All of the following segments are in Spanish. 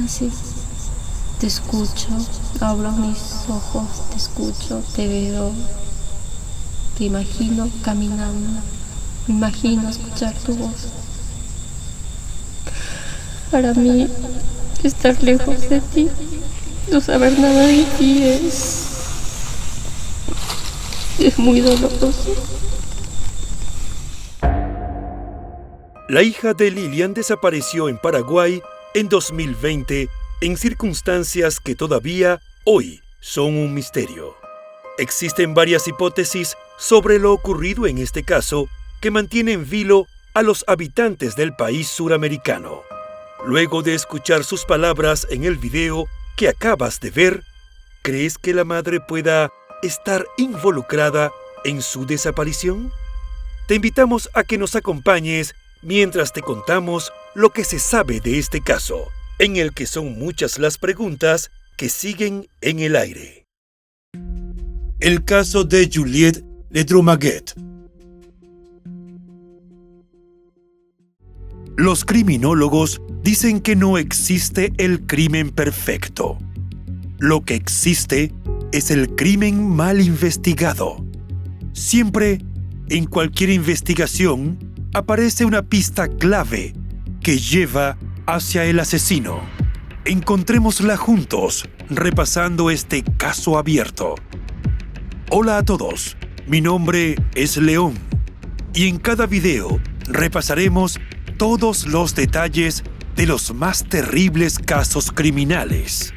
Así. Te escucho, abro mis ojos, te escucho, te veo, te imagino caminando, me imagino escuchar tu voz. Para mí, estar lejos de ti, no saber nada de ti es muy doloroso. La hija de Lilian desapareció en Paraguay en 2020 en circunstancias que todavía hoy son un misterio. Existen varias hipótesis sobre lo ocurrido en este caso que mantienen en vilo a los habitantes del país suramericano. Luego de escuchar sus palabras en el video que acabas de ver, ¿crees que la madre pueda estar involucrada en su desaparición? Te invitamos a que nos acompañes mientras te contamos lo que se sabe de este caso, en el que son muchas las preguntas que siguen en el aire. El caso de Juliette Ledrumaguet. Los criminólogos dicen que no existe el crimen perfecto. Lo que existe es el crimen mal investigado. Siempre, en cualquier investigación, aparece una pista clave que lleva hacia el asesino. Encontrémosla juntos, repasando este caso abierto. Hola a todos, mi nombre es León, y en cada video repasaremos todos los detalles de los más terribles casos criminales.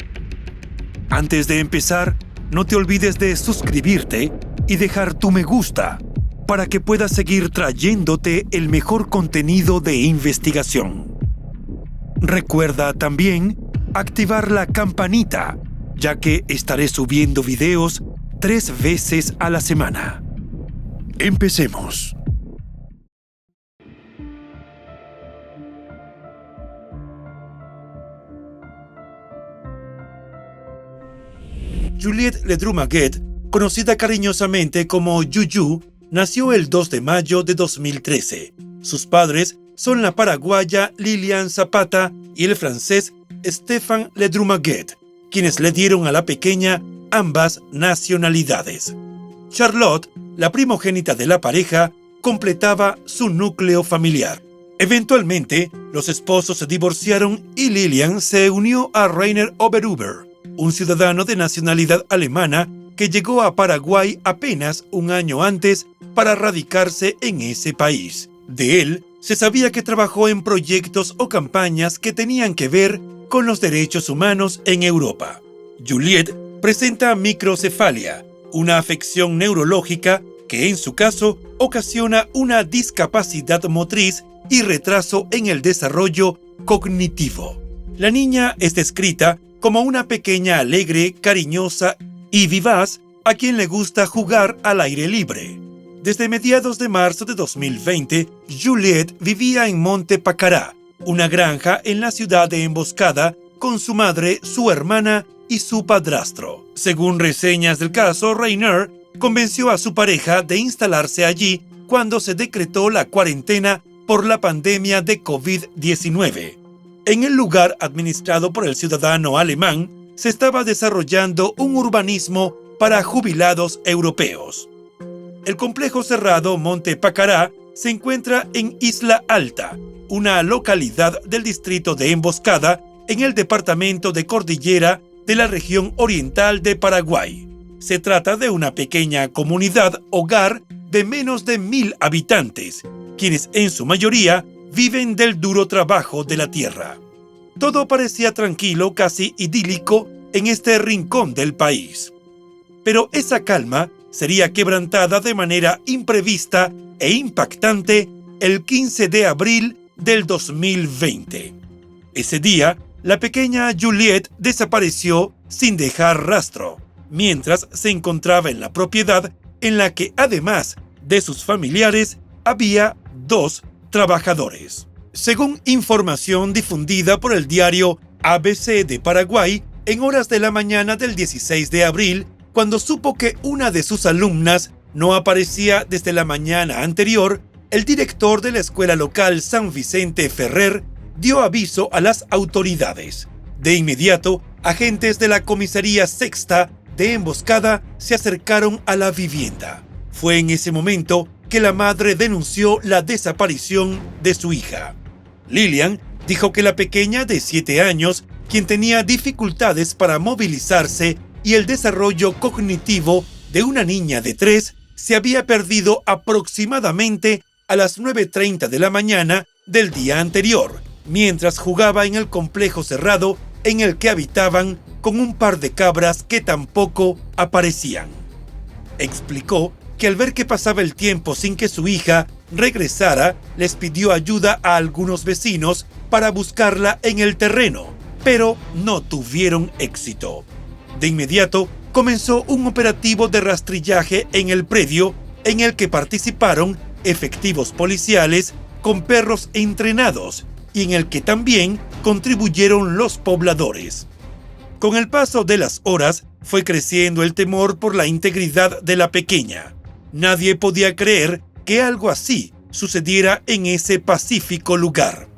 Antes de empezar, no te olvides de suscribirte y dejar tu me gusta para que puedas seguir trayéndote el mejor contenido de investigación. Recuerda también activar la campanita, ya que estaré subiendo videos 3 veces a la semana. Empecemos. Juliette Ledrumaguet, conocida cariñosamente como Yuyu, nació el 2 de mayo de 2013. Sus padres son la paraguaya Lilian Zapata y el francés Stéphane Ledrumaguet, quienes le dieron a la pequeña ambas nacionalidades. Charlotte, la primogénita de la pareja, completaba su núcleo familiar. Eventualmente, los esposos se divorciaron y Lilian se unió a Rainer Oberhuber, un ciudadano de nacionalidad alemana que llegó a Paraguay apenas un año antes para radicarse en ese país. De él, se sabía que trabajó en proyectos o campañas que tenían que ver con los derechos humanos en Europa. Juliette presenta microcefalia, una afección neurológica que en su caso ocasiona una discapacidad motriz y retraso en el desarrollo cognitivo. La niña es descrita como una pequeña alegre, cariñosa y vivaz a quien le gusta jugar al aire libre. Desde mediados de marzo de 2020, Juliette vivía en Monte Pacará, una granja en la ciudad de Emboscada, con su madre, su hermana y su padrastro. Según reseñas del caso, Rainer convenció a su pareja de instalarse allí cuando se decretó la cuarentena por la pandemia de COVID-19. En el lugar administrado por el ciudadano alemán, se estaba desarrollando un urbanismo para jubilados europeos. El complejo cerrado Monte Pacará se encuentra en Isla Alta, una localidad del distrito de Emboscada en el departamento de Cordillera de la región oriental de Paraguay. Se trata de una pequeña comunidad hogar de menos de 1.000 habitantes, quienes en su mayoría viven del duro trabajo de la tierra. Todo parecía tranquilo, casi idílico, en este rincón del país. Pero esa calma sería quebrantada de manera imprevista e impactante el 15 de abril del 2020. Ese día, la pequeña Juliette desapareció sin dejar rastro, mientras se encontraba en la propiedad en la que, además de sus familiares, había 2 trabajadores. Según información difundida por el diario ABC de Paraguay, en horas de la mañana del 16 de abril, cuando supo que una de sus alumnas no aparecía desde la mañana anterior, el director de la escuela local San Vicente Ferrer dio aviso a las autoridades. De inmediato, agentes de la comisaría sexta de emboscada se acercaron a la vivienda. Fue en ese momento que la madre denunció la desaparición de su hija. Lilian dijo que la pequeña de 7 años, quien tenía dificultades para movilizarse y el desarrollo cognitivo de una niña de 3, se había perdido aproximadamente a las 9:30 de la mañana del día anterior, mientras jugaba en el complejo cerrado en el que habitaban con un par de cabras que tampoco aparecían. Explicó que al ver que pasaba el tiempo sin que su hija regresara, les pidió ayuda a algunos vecinos para buscarla en el terreno, pero no tuvieron éxito. De inmediato, comenzó un operativo de rastrillaje en el predio en el que participaron efectivos policiales con perros entrenados y en el que también contribuyeron los pobladores. Con el paso de las horas, fue creciendo el temor por la integridad de la pequeña. Nadie podía creer que algo así sucediera en ese pacífico lugar.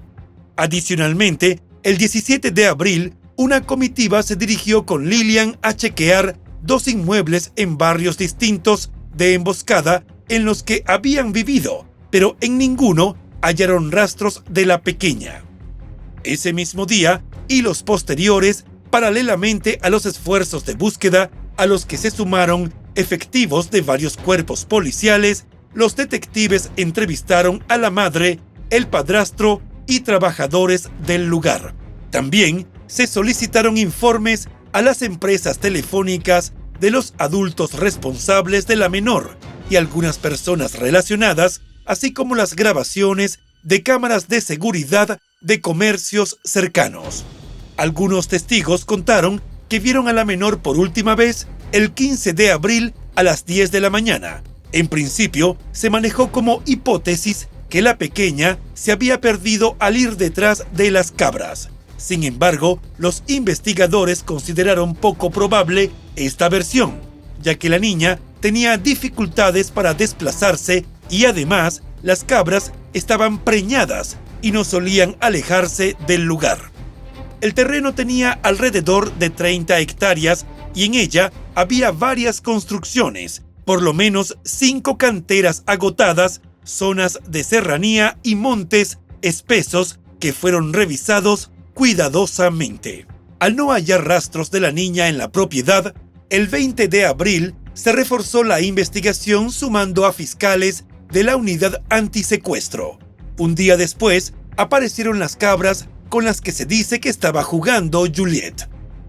Adicionalmente, el 17 de abril, una comitiva se dirigió con Lilian a chequear 2 inmuebles en barrios distintos de Emboscada en los que habían vivido, pero en ninguno hallaron rastros de la pequeña. Ese mismo día y los posteriores, paralelamente a los esfuerzos de búsqueda a los que se sumaron efectivos de varios cuerpos policiales, los detectives entrevistaron a la madre, el padrastro y trabajadores del lugar. También se solicitaron informes a las empresas telefónicas de los adultos responsables de la menor y algunas personas relacionadas, así como las grabaciones de cámaras de seguridad de comercios cercanos. Algunos testigos contaron que vieron a la menor por última vez el 15 de abril a las 10 de la mañana. En principio, se manejó como hipótesis que la pequeña se había perdido al ir detrás de las cabras. Sin embargo, los investigadores consideraron poco probable esta versión, ya que la niña tenía dificultades para desplazarse y además las cabras estaban preñadas y no solían alejarse del lugar. El terreno tenía alrededor de 30 hectáreas y en ella había varias construcciones, por lo menos 5 canteras agotadas, zonas de serranía y montes espesos que fueron revisados cuidadosamente. Al no hallar rastros de la niña en la propiedad, el 20 de abril se reforzó la investigación sumando a fiscales de la unidad antisecuestro. Un día después, aparecieron las cabras con las que se dice que estaba jugando Juliet.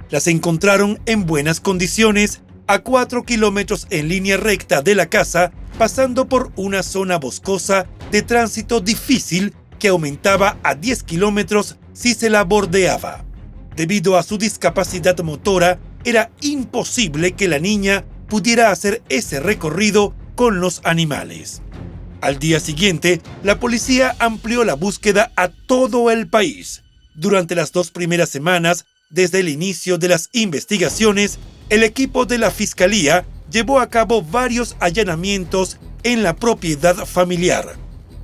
Las encontraron en buenas condiciones a 4 kilómetros en línea recta de la casa, pasando por una zona boscosa de tránsito difícil que aumentaba a 10 kilómetros si se la bordeaba. Debido a su discapacidad motora, era imposible que la niña pudiera hacer ese recorrido con los animales. Al día siguiente, la policía amplió la búsqueda a todo el país. Durante las 2 primeras semanas, desde el inicio de las investigaciones, el equipo de la Fiscalía llevó a cabo varios allanamientos en la propiedad familiar.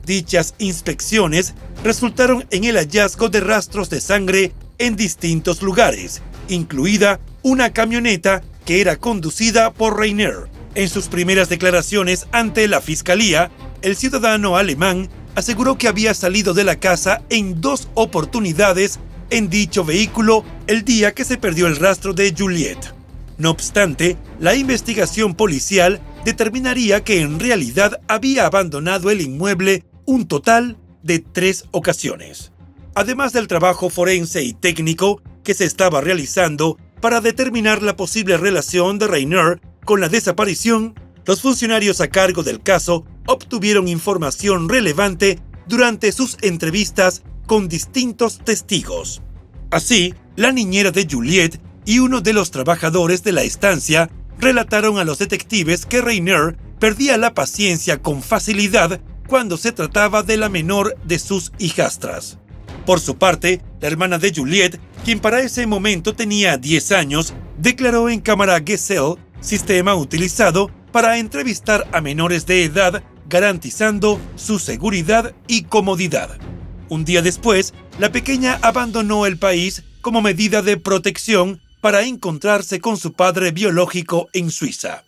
Dichas inspecciones resultaron en el hallazgo de rastros de sangre en distintos lugares, incluida una camioneta que era conducida por Rainer. En sus primeras declaraciones ante la Fiscalía, el ciudadano alemán aseguró que había salido de la casa en 2 oportunidades en dicho vehículo el día que se perdió el rastro de Juliet. No obstante, la investigación policial determinaría que en realidad había abandonado el inmueble un total de 3 ocasiones. Además del trabajo forense y técnico que se estaba realizando para determinar la posible relación de Rainer con la desaparición, los funcionarios a cargo del caso obtuvieron información relevante durante sus entrevistas con distintos testigos. Así, la niñera de Juliet y uno de los trabajadores de la estancia relataron a los detectives que Rainer perdía la paciencia con facilidad cuando se trataba de la menor de sus hijastras. Por su parte, la hermana de Juliet, quien para ese momento tenía 10 años, declaró en cámara Gesell, sistema utilizado para entrevistar a menores de edad, garantizando su seguridad y comodidad. Un día después, la pequeña abandonó el país como medida de protección para encontrarse con su padre biológico en Suiza.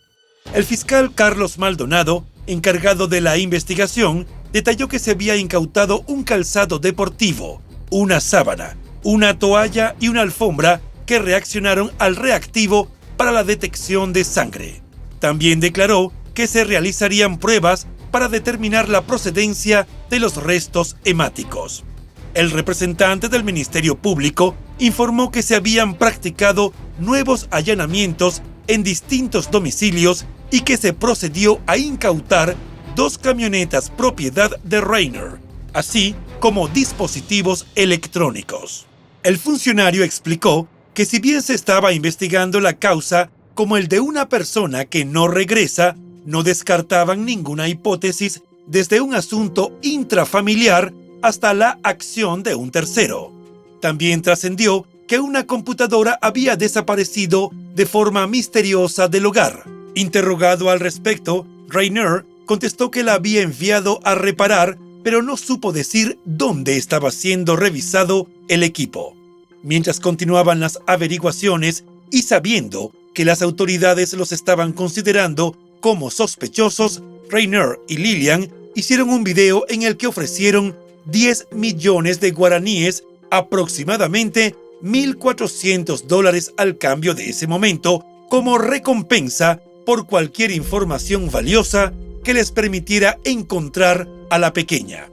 El fiscal Carlos Maldonado, encargado de la investigación, detalló que se había incautado un calzado deportivo, una sábana, una toalla y una alfombra que reaccionaron al reactivo para la detección de sangre. También declaró que se realizarían pruebas para determinar la procedencia de los restos hemáticos. El representante del Ministerio Público informó que se habían practicado nuevos allanamientos en distintos domicilios y que se procedió a incautar 2 camionetas propiedad de Rainer, así como dispositivos electrónicos. El funcionario explicó que si bien se estaba investigando la causa como el de una persona que no regresa, no descartaban ninguna hipótesis desde un asunto intrafamiliar hasta la acción de un tercero. También trascendió que una computadora había desaparecido de forma misteriosa del hogar. Interrogado al respecto, Rainer contestó que la había enviado a reparar, pero no supo decir dónde estaba siendo revisado el equipo. Mientras continuaban las averiguaciones y sabiendo que las autoridades los estaban considerando como sospechosos, Rainer y Lilian hicieron un video en el que ofrecieron 10 millones de guaraníes, aproximadamente $1,400 al cambio de ese momento, como recompensa por cualquier información valiosa que les permitiera encontrar a la pequeña.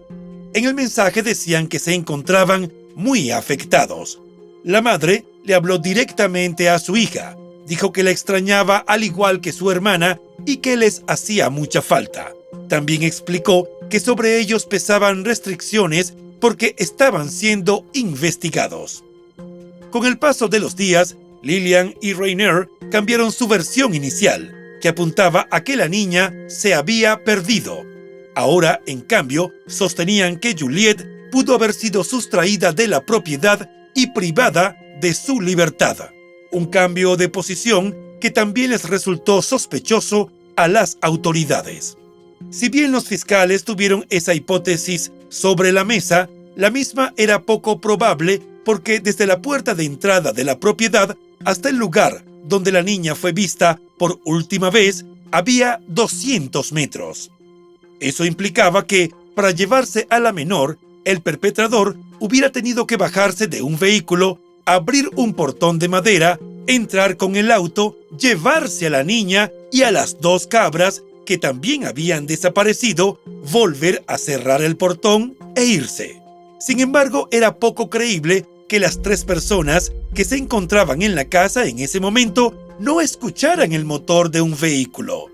En el mensaje decían que se encontraban muy afectados. La madre le habló directamente a su hija, dijo que la extrañaba al igual que su hermana y que les hacía mucha falta. También explicó que sobre ellos pesaban restricciones porque estaban siendo investigados. Con el paso de los días, Lilian y Rainer cambiaron su versión inicial, que apuntaba a que la niña se había perdido. Ahora, en cambio, sostenían que Juliette pudo haber sido sustraída de la propiedad y privada de su libertad. Un cambio de posición que también les resultó sospechoso a las autoridades. Si bien los fiscales tuvieron esa hipótesis sobre la mesa, la misma era poco probable porque desde la puerta de entrada de la propiedad hasta el lugar donde la niña fue vista por última vez había 200 metros. Eso implicaba que, para llevarse a la menor, el perpetrador hubiera tenido que bajarse de un vehículo, abrir un portón de madera, entrar con el auto, llevarse a la niña y a las 2 cabras que también habían desaparecido, volver a cerrar el portón e irse. Sin embargo, era poco creíble que las 3 personas que se encontraban en la casa en ese momento no escucharan el motor de un vehículo.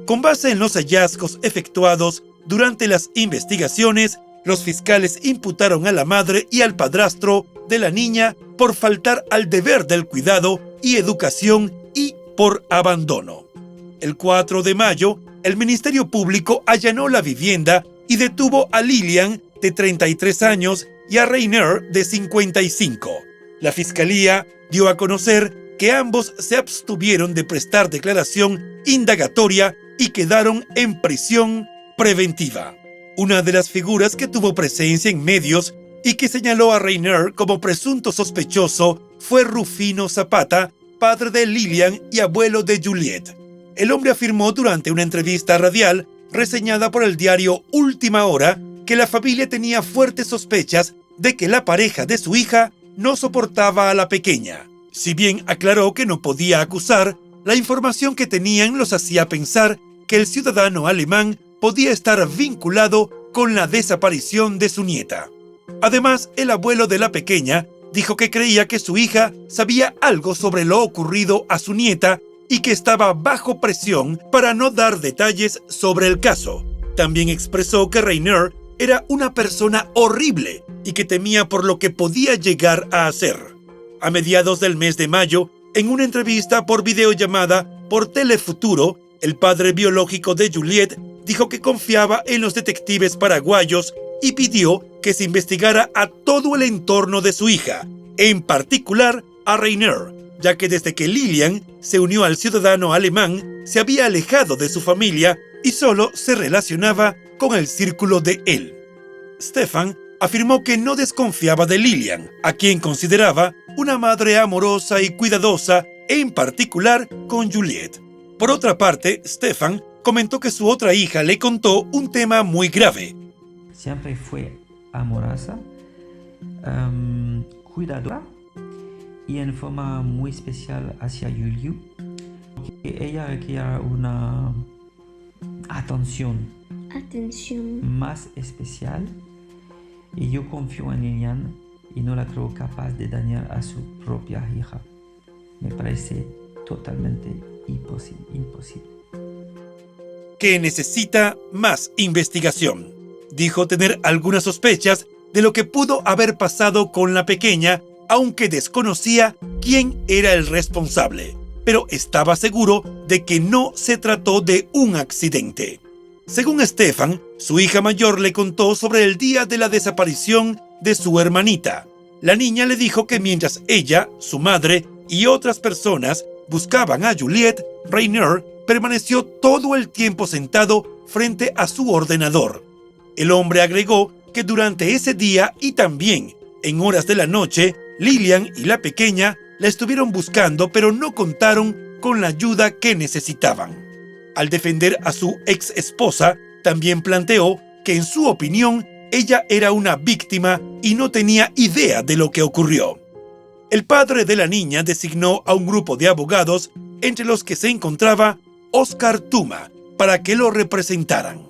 Con base en los hallazgos efectuados durante las investigaciones, los fiscales imputaron a la madre y al padrastro de la niña por faltar al deber del cuidado y educación y por abandono. El 4 de mayo, el Ministerio Público allanó la vivienda y detuvo a Lilian, de 33 años, y a Rainer, de 55. La Fiscalía dio a conocer que ambos se abstuvieron de prestar declaración indagatoria y quedaron en prisión preventiva. Una de las figuras que tuvo presencia en medios y que señaló a Rainer como presunto sospechoso fue Rufino Zapata, padre de Lilian y abuelo de Juliette. El hombre afirmó durante una entrevista radial reseñada por el diario Última Hora que la familia tenía fuertes sospechas de que la pareja de su hija no soportaba a la pequeña. Si bien aclaró que no podía acusar, la información que tenían los hacía pensar que el ciudadano alemán podía estar vinculado con la desaparición de su nieta. Además, el abuelo de la pequeña dijo que creía que su hija sabía algo sobre lo ocurrido a su nieta y que estaba bajo presión para no dar detalles sobre el caso. También expresó que Rainer era una persona horrible y que temía por lo que podía llegar a hacer. A mediados del mes de mayo, en una entrevista por videollamada por Telefuturo, el padre biológico de Juliette dijo que confiaba en los detectives paraguayos y pidió que se investigara a todo el entorno de su hija, en particular a Rainer, ya que desde que Lilian se unió al ciudadano alemán, se había alejado de su familia y solo se relacionaba con el círculo de él. Stefan afirmó que no desconfiaba de Lilian, a quien consideraba una madre amorosa y cuidadosa, en particular con Juliette. Por otra parte, Stefan comentó que su otra hija le contó un tema muy grave. Siempre fue amorosa, cuidadora y en forma muy especial hacia Juliu. Ella requiere una atención más especial y yo confío en Lilian y no la creo capaz de dañar a su propia hija. Me parece totalmente imposible. Que necesita más investigación. Dijo tener algunas sospechas de lo que pudo haber pasado con la pequeña, aunque desconocía quién era el responsable, pero estaba seguro de que no se trató de un accidente. Según Stefan, su hija mayor le contó sobre el día de la desaparición de su hermanita. La niña le dijo que mientras ella, su madre y otras personas buscaban a Juliette, Rainer permaneció todo el tiempo sentado frente a su ordenador. El hombre agregó que durante ese día y también en horas de la noche, Lilian y la pequeña la estuvieron buscando, pero no contaron con la ayuda que necesitaban. Al defender a su ex esposa, también planteó que en su opinión ella era una víctima y no tenía idea de lo que ocurrió. El padre de la niña designó a un grupo de abogados, entre los que se encontraba Oscar Tuma, para que lo representaran.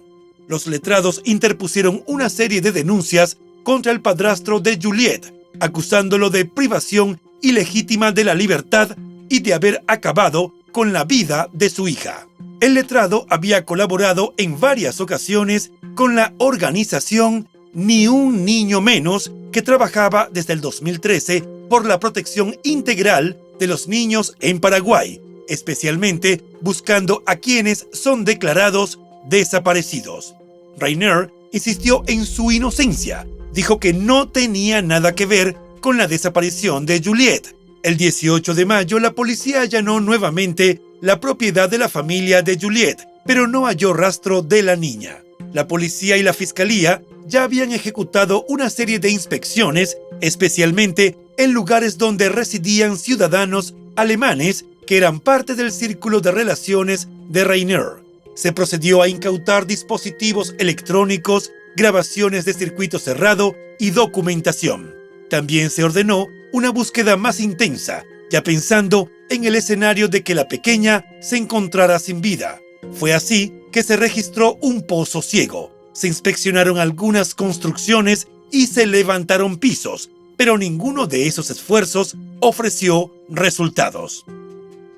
Los letrados interpusieron una serie de denuncias contra el padrastro de Juliette, acusándolo de privación ilegítima de la libertad y de haber acabado con la vida de su hija. El letrado había colaborado en varias ocasiones con la organización Ni un niño menos, que trabajaba desde el 2013 por la protección integral de los niños en Paraguay, especialmente buscando a quienes son declarados desaparecidos. Rainer insistió en su inocencia. Dijo que no tenía nada que ver con la desaparición de Juliette. El 18 de mayo, la policía allanó nuevamente la propiedad de la familia de Juliette, pero no halló rastro de la niña. La policía y la fiscalía ya habían ejecutado una serie de inspecciones, especialmente en lugares donde residían ciudadanos alemanes que eran parte del círculo de relaciones de Rainer. Se procedió a incautar dispositivos electrónicos, grabaciones de circuito cerrado y documentación. También se ordenó una búsqueda más intensa, ya pensando en el escenario de que la pequeña se encontrara sin vida. Fue así que se registró un pozo ciego, se inspeccionaron algunas construcciones y se levantaron pisos, pero ninguno de esos esfuerzos ofreció resultados.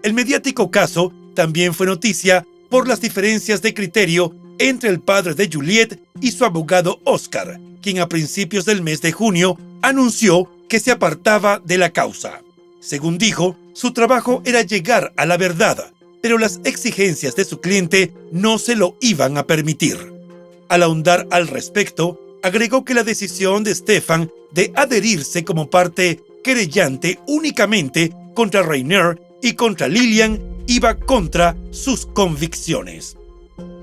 El mediático caso también fue noticia por las diferencias de criterio entre el padre de Juliette y su abogado Oscar, quien a principios del mes de junio anunció que se apartaba de la causa. Según dijo, su trabajo era llegar a la verdad, pero las exigencias de su cliente no se lo iban a permitir. Al ahondar al respecto, agregó que la decisión de Stefan de adherirse como parte querellante únicamente contra Rainer y contra Lilian iba contra sus convicciones.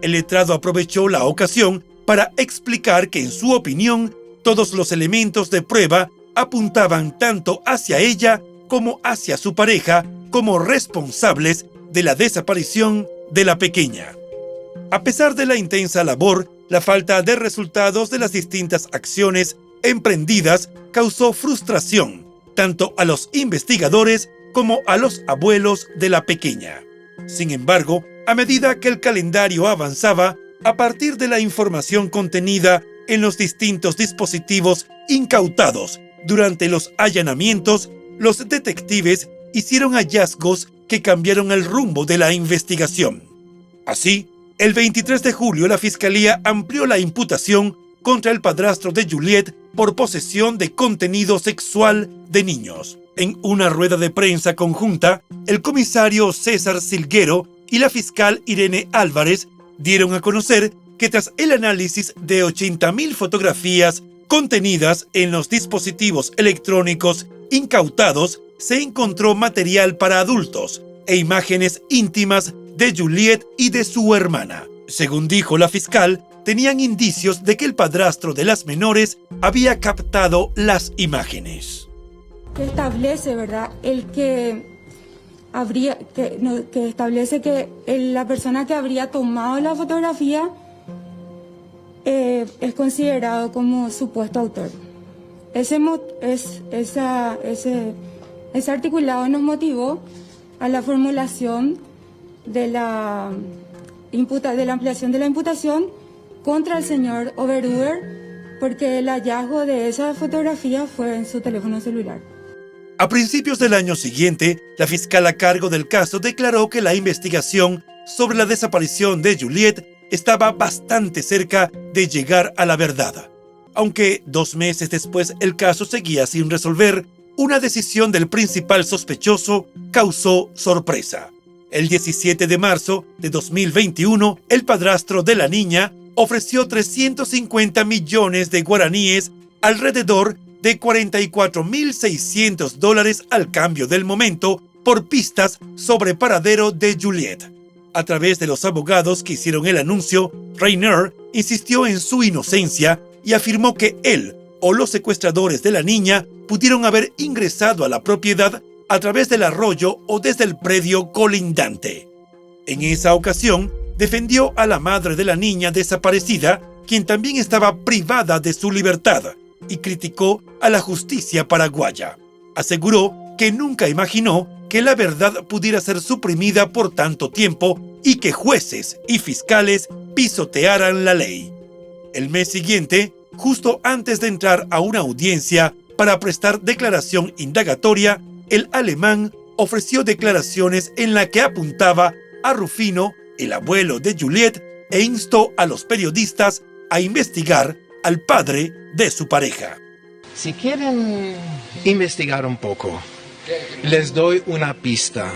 El letrado aprovechó la ocasión para explicar que, en su opinión, todos los elementos de prueba apuntaban tanto hacia ella como hacia su pareja como responsables de la desaparición de la pequeña. A pesar de la intensa labor, la falta de resultados de las distintas acciones emprendidas causó frustración tanto a los investigadores como a los abuelos de la pequeña. Sin embargo, a medida que el calendario avanzaba, a partir de la información contenida en los distintos dispositivos incautados durante los allanamientos, los detectives hicieron hallazgos que cambiaron el rumbo de la investigación. Así, el 23 de julio la Fiscalía amplió la imputación contra el padrastro de Juliette por posesión de contenido sexual de niños. En una rueda de prensa conjunta, el comisario César Silguero y la fiscal Irene Álvarez dieron a conocer que tras el análisis de 80.000 fotografías contenidas en los dispositivos electrónicos incautados, se encontró material para adultos e imágenes íntimas de Juliette y de su hermana. Según dijo la fiscal, tenían indicios de que el padrastro de las menores había captado las imágenes. Que establece, ¿verdad? Establece que la persona que habría tomado la fotografía es considerado como supuesto autor. Ese articulado nos motivó a la formulación de la ampliación de la imputación contra el señor Oberhuber, porque el hallazgo de esa fotografía fue en su teléfono celular. A principios del año siguiente, la fiscal a cargo del caso declaró que la investigación sobre la desaparición de Juliette estaba bastante cerca de llegar a la verdad. Aunque 2 meses después el caso seguía sin resolver, una decisión del principal sospechoso causó sorpresa. El 17 de marzo de 2021, el padrastro de la niña ofreció 350 millones de guaraníes, alrededor de $44.600 al cambio del momento, por pistas sobre paradero de Juliette. A través de los abogados que hicieron el anuncio, Rainer insistió en su inocencia y afirmó que él o los secuestradores de la niña pudieron haber ingresado a la propiedad a través del arroyo o desde el predio colindante. En esa ocasión, defendió a la madre de la niña desaparecida, quien también estaba privada de su libertad, y criticó a la justicia paraguaya. Aseguró que nunca imaginó que la verdad pudiera ser suprimida por tanto tiempo y que jueces y fiscales pisotearan la ley. El mes siguiente, justo antes de entrar a una audiencia para prestar declaración indagatoria, el alemán ofreció declaraciones en las que apuntaba a Rufino, el abuelo de Juliette, e instó a los periodistas a investigar al padre de su pareja. Si quieren investigar un poco, les doy una pista.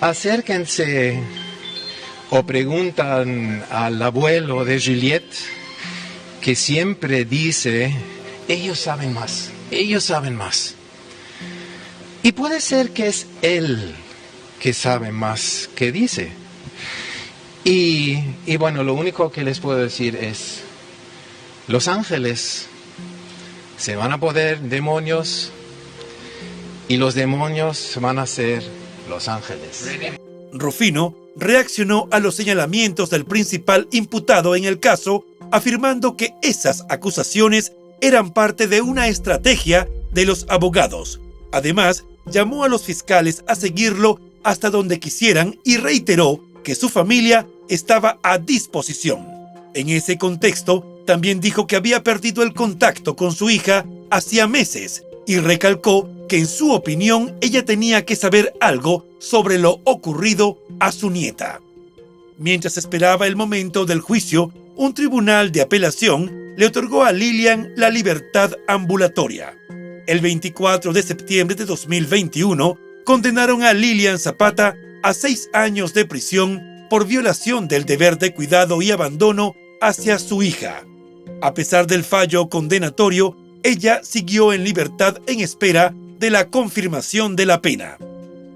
Acérquense o preguntan al abuelo de Juliette, que siempre dice, ellos saben más. Y puede ser que es él que sabe más que dice. Y bueno, lo único que les puedo decir es, los ángeles se van a poner demonios y los demonios van a ser los ángeles. Rufino reaccionó a los señalamientos del principal imputado en el caso, afirmando que esas acusaciones eran parte de una estrategia de los abogados. Además, llamó a los fiscales a seguirlo hasta donde quisieran y reiteró que su familia estaba a disposición. En ese contexto, también dijo que había perdido el contacto con su hija hacía meses y recalcó que en su opinión ella tenía que saber algo sobre lo ocurrido a su nieta. Mientras esperaba el momento del juicio, un tribunal de apelación le otorgó a Lilian la libertad ambulatoria. El 24 de septiembre de 2021, condenaron a Lilian Zapata a 6 años de prisión por violación del deber de cuidado y abandono hacia su hija. A pesar del fallo condenatorio, ella siguió en libertad en espera de la confirmación de la pena.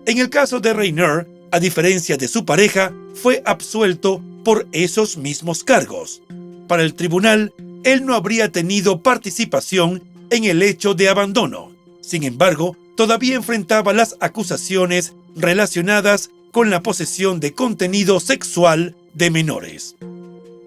En el caso de Rainer, a diferencia de su pareja, fue absuelto por esos mismos cargos. Para el tribunal, él no habría tenido participación en el hecho de abandono. Sin embargo, todavía enfrentaba las acusaciones relacionadas con la posesión de contenido sexual de menores.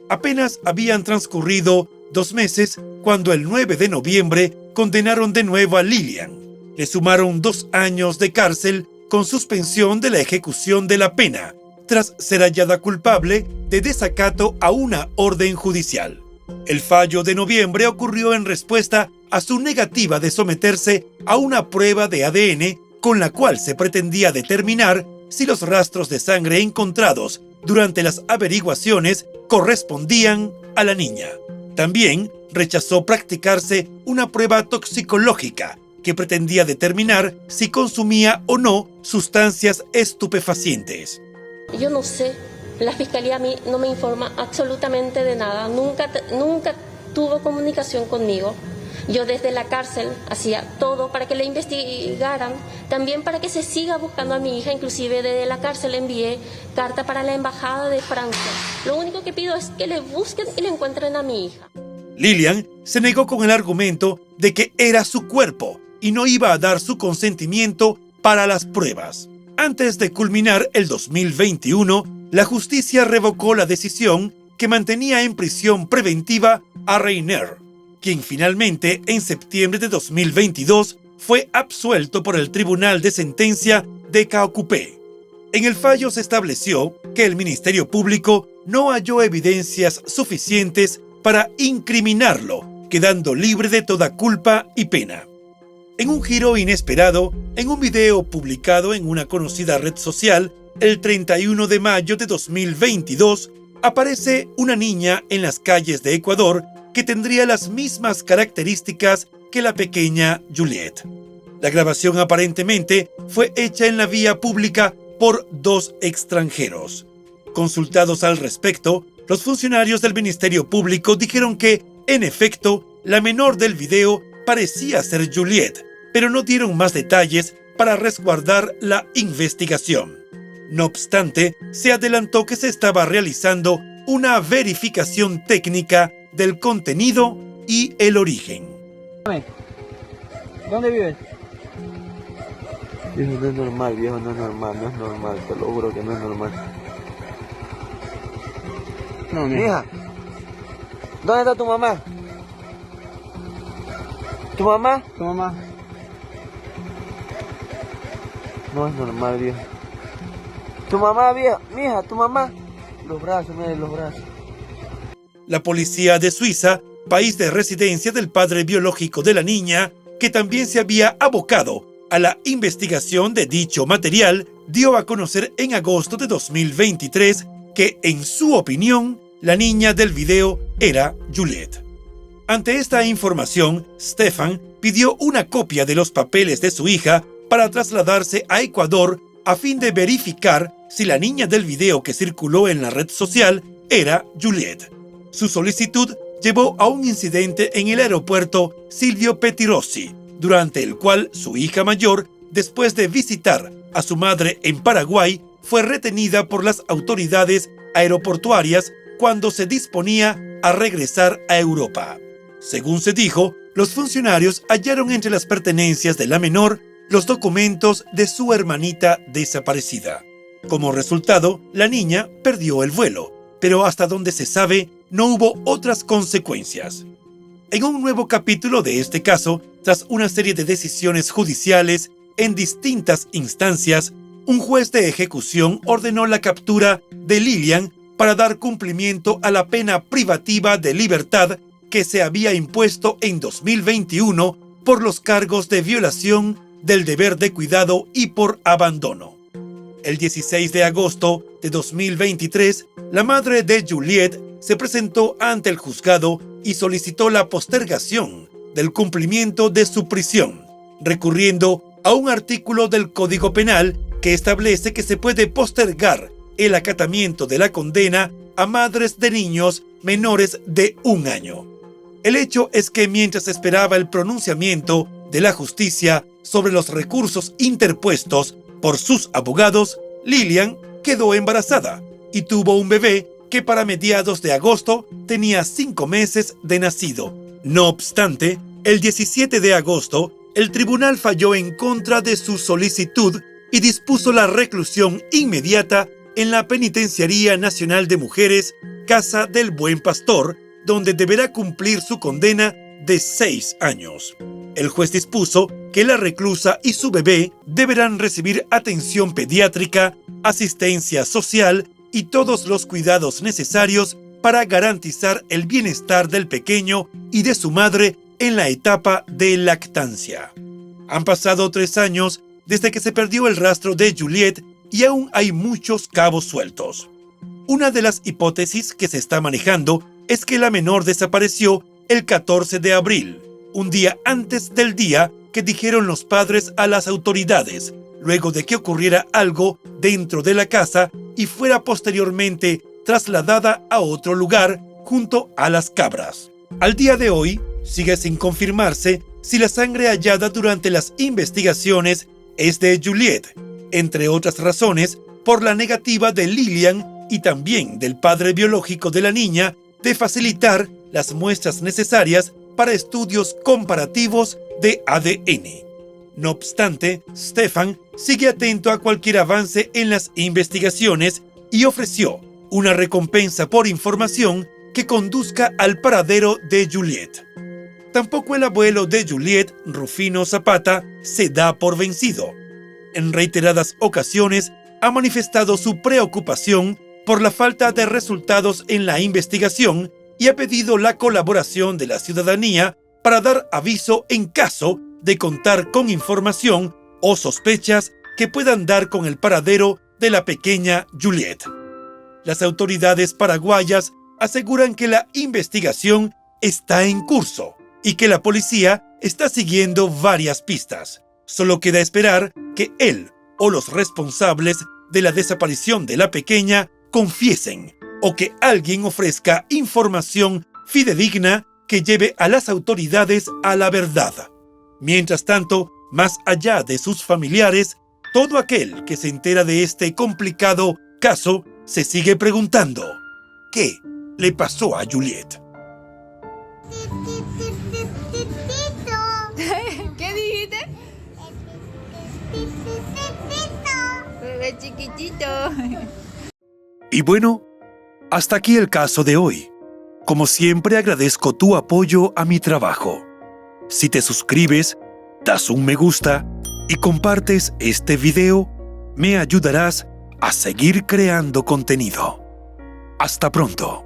Apenas habían transcurrido 2 meses cuando el 9 de noviembre condenaron de nuevo a Lilian. Le sumaron 2 años de cárcel con suspensión de la ejecución de la pena, tras ser hallada culpable de desacato a una orden judicial. El fallo de noviembre ocurrió en respuesta a su negativa de someterse a una prueba de ADN con la cual se pretendía determinar si los rastros de sangre encontrados durante las averiguaciones correspondían a la niña. También rechazó practicarse una prueba toxicológica que pretendía determinar si consumía o no sustancias estupefacientes. Yo no sé, la fiscalía a mí no me informa absolutamente de nada, nunca tuvo comunicación conmigo. Yo desde la cárcel hacía todo para que la investigaran, también para que se siga buscando a mi hija. Inclusive desde la cárcel envié carta para la embajada de Francia. Lo único que pido es que le busquen y le encuentren a mi hija. Lilian se negó con el argumento de que era su cuerpo y no iba a dar su consentimiento para las pruebas. Antes de culminar el 2021, la justicia revocó la decisión que mantenía en prisión preventiva a Reiner, quien finalmente, en septiembre de 2022, fue absuelto por el Tribunal de Sentencia de Caocupé. En el fallo se estableció que el Ministerio Público no halló evidencias suficientes para incriminarlo, quedando libre de toda culpa y pena. En un giro inesperado, en un video publicado en una conocida red social, el 31 de mayo de 2022, aparece una niña en las calles de Ecuador que tendría las mismas características que la pequeña Juliette. La grabación aparentemente fue hecha en la vía pública por 2 extranjeros. Consultados al respecto, los funcionarios del Ministerio Público dijeron que, en efecto, la menor del video parecía ser Juliette, pero no dieron más detalles para resguardar la investigación. No obstante, se adelantó que se estaba realizando una verificación técnica del contenido y el origen. ¿Dónde vives? Viejo, no es normal, viejo, no es normal, te lo juro que no es normal. No, mija, ¿dónde está tu mamá? ¿Tu mamá? ¿Tu mamá? No es normal, viejo. ¿Tu mamá, vieja? Mija, ¿tu mamá? Los brazos, miren los brazos. La policía de Suiza, país de residencia del padre biológico de la niña, que también se había abocado a la investigación de dicho material, dio a conocer en agosto de 2023 que, en su opinión, la niña del video era Juliette. Ante esta información, Stefan pidió una copia de los papeles de su hija para trasladarse a Ecuador a fin de verificar si la niña del video que circuló en la red social era Juliette. Su solicitud llevó a un incidente en el aeropuerto Silvio Pettirossi, durante el cual su hija mayor, después de visitar a su madre en Paraguay, fue retenida por las autoridades aeroportuarias cuando se disponía a regresar a Europa. Según se dijo, los funcionarios hallaron entre las pertenencias de la menor los documentos de su hermanita desaparecida. Como resultado, la niña perdió el vuelo, pero hasta donde se sabe, no hubo otras consecuencias. En un nuevo capítulo de este caso, tras una serie de decisiones judiciales en distintas instancias, un juez de ejecución ordenó la captura de Lilian para dar cumplimiento a la pena privativa de libertad que se había impuesto en 2021 por los cargos de violación del deber de cuidado y por abandono. El 16 de agosto de 2023, la madre de Juliette se presentó ante el juzgado y solicitó la postergación del cumplimiento de su prisión, recurriendo a un artículo del Código Penal que establece que se puede postergar el acatamiento de la condena a madres de niños menores de 1 año. El hecho es que mientras esperaba el pronunciamiento de la justicia sobre los recursos interpuestos por sus abogados, Lilian quedó embarazada y tuvo un bebé que para mediados de agosto tenía 5 meses de nacido. No obstante, el 17 de agosto, el tribunal falló en contra de su solicitud y dispuso la reclusión inmediata en la Penitenciaría Nacional de Mujeres, Casa del Buen Pastor, donde deberá cumplir su condena de 6 años. El juez dispuso que la reclusa y su bebé deberán recibir atención pediátrica, asistencia social y todos los cuidados necesarios para garantizar el bienestar del pequeño y de su madre en la etapa de lactancia. Han pasado 3 años desde que se perdió el rastro de Juliette y aún hay muchos cabos sueltos. Una de las hipótesis que se está manejando es que la menor desapareció el 14 de abril, un día antes del día que dijeron los padres a las autoridades, luego de que ocurriera algo dentro de la casa y fuera posteriormente trasladada a otro lugar junto a las cabras. Al día de hoy, sigue sin confirmarse si la sangre hallada durante las investigaciones es de Juliette, entre otras razones por la negativa de Lilian y también del padre biológico de la niña de facilitar las muestras necesarias para estudios comparativos de ADN. No obstante, Stefan sigue atento a cualquier avance en las investigaciones y ofreció una recompensa por información que conduzca al paradero de Juliette. Tampoco el abuelo de Juliette, Rufino Zapata, se da por vencido. En reiteradas ocasiones ha manifestado su preocupación por la falta de resultados en la investigación y ha pedido la colaboración de la ciudadanía para dar aviso en caso de contar con información o sospechas que puedan dar con el paradero de la pequeña Juliette. Las autoridades paraguayas aseguran que la investigación está en curso y que la policía está siguiendo varias pistas. Solo queda esperar que él o los responsables de la desaparición de la pequeña confiesen o que alguien ofrezca información fidedigna que lleve a las autoridades a la verdad. Mientras tanto, más allá de sus familiares, todo aquel que se entera de este complicado caso se sigue preguntando: ¿qué le pasó a Juliette? ¿Qué dijiste? Bebé chiquitito. Y bueno, hasta aquí el caso de hoy. Como siempre, agradezco tu apoyo a mi trabajo. Si te suscribes, das un me gusta y compartes este video, me ayudarás a seguir creando contenido. Hasta pronto.